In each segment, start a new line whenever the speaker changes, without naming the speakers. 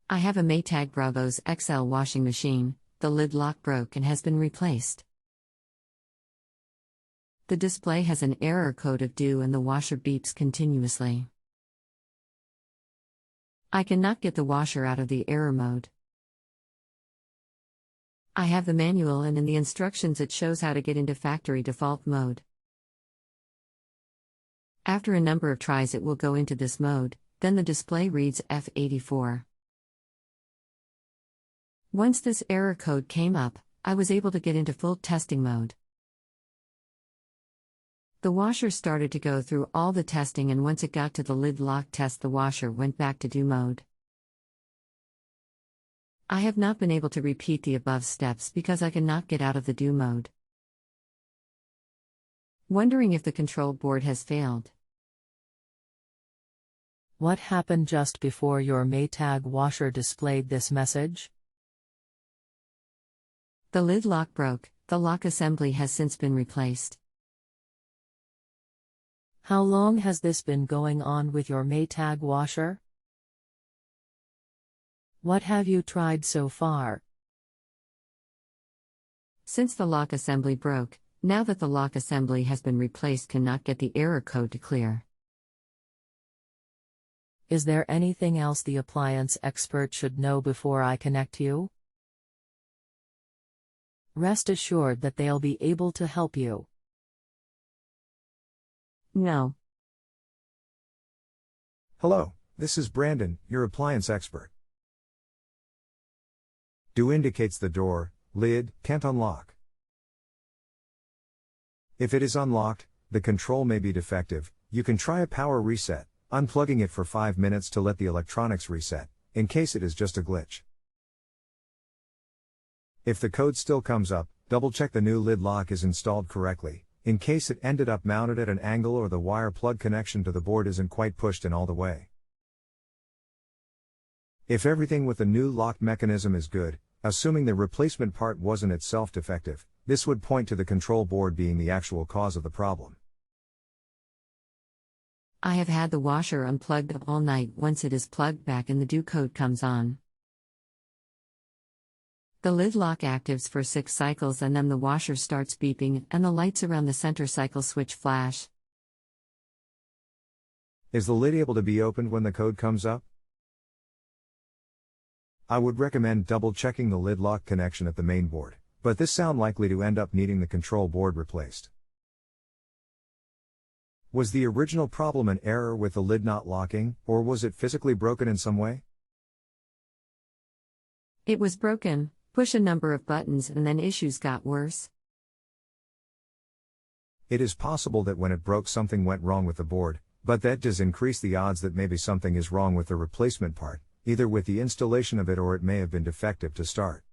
I have a Maytag Bravos XL washing machine. The lid lock broke and has been replaced. The display has an error code of due and the washer beeps continuously. I cannot get the washer out of the error mode. I have the manual and in the instructions it shows how to get into factory default mode. After a number of tries it will go into this mode, then the display reads F84. Once this error code came up, I was able to get into full testing mode. The washer started to go through all the testing and once it got to the lid lock test the washer went back to do mode. I have not been able to repeat the above steps because I cannot get out of the do mode. Wondering if the control board has failed.
What happened just before your Maytag washer displayed this message?
The lid lock broke. The lock assembly has since been replaced.
How long has this been going on with your Maytag washer? What have you tried so far?
Since the lock assembly broke, now that the lock assembly has been replaced, cannot get the error code to clear.
Is there anything else the appliance expert should know before I connect you? Rest assured that they'll be able to help you.
No.
Hello, this is Brandon, your appliance expert. Do indicates the door, lid, can't unlock. If it is unlocked, the control may be defective. You can try a power reset, unplugging it for 5 minutes to let the electronics reset, in case it is just a glitch. If the code still comes up, double check the new lid lock is installed correctly, in case it ended up mounted at an angle or the wire plug connection to the board isn't quite pushed in all the way. If everything with the new lock mechanism is good, assuming the replacement part wasn't itself defective, this would point to the control board being the actual cause of the problem.
I have had the washer unplugged all night. Once it is plugged back and the do code comes on. The lid lock actives for 6 cycles and then the washer starts beeping and the lights around the center cycle switch flash.
Is the lid able to be opened when the code comes up? I would recommend double checking the lid lock connection at the main board, but this sounds likely to end up needing the control board replaced. Was the original problem an error with the lid not locking, or was it physically broken in some way?
It was broken. Push a number of buttons and then issues got worse.
It is possible that when it broke something went wrong with the board, but that does increase the odds that maybe something is wrong with the replacement part, either with the installation of it or it may have been defective to start.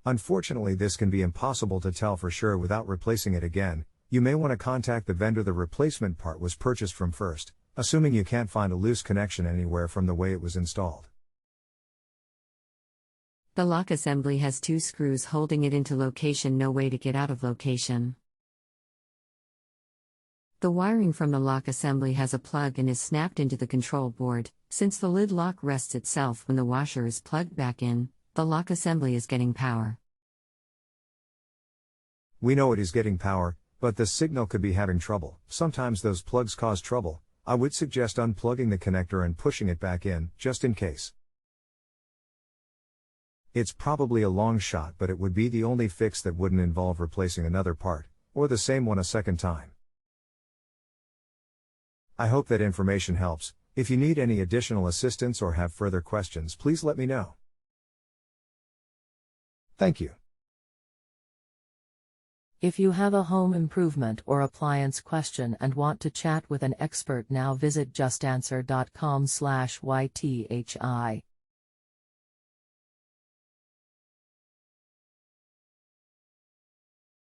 Unfortunately, this can be impossible to tell for sure without replacing it again. You may want to contact the vendor the replacement part was purchased from first, assuming you can't find a loose connection anywhere from the way it was installed.
The lock assembly has 2 screws holding it into location, no way to get out of location. The wiring from the lock assembly has a plug and is snapped into the control board. Since the lid lock rests itself when the washer is plugged back in, the lock assembly is getting power.
We know it is getting power, but the signal could be having trouble. Sometimes those plugs cause trouble. I would suggest unplugging the connector and pushing it back in, just in case. It's probably a long shot, but it would be the only fix that wouldn't involve replacing another part, or the same one a second time. I hope that information helps. If you need any additional assistance or have further questions, please let me know. Thank you.
If you have a home improvement or appliance question and want to chat with an expert now, visit JustAnswer.com/YTHI.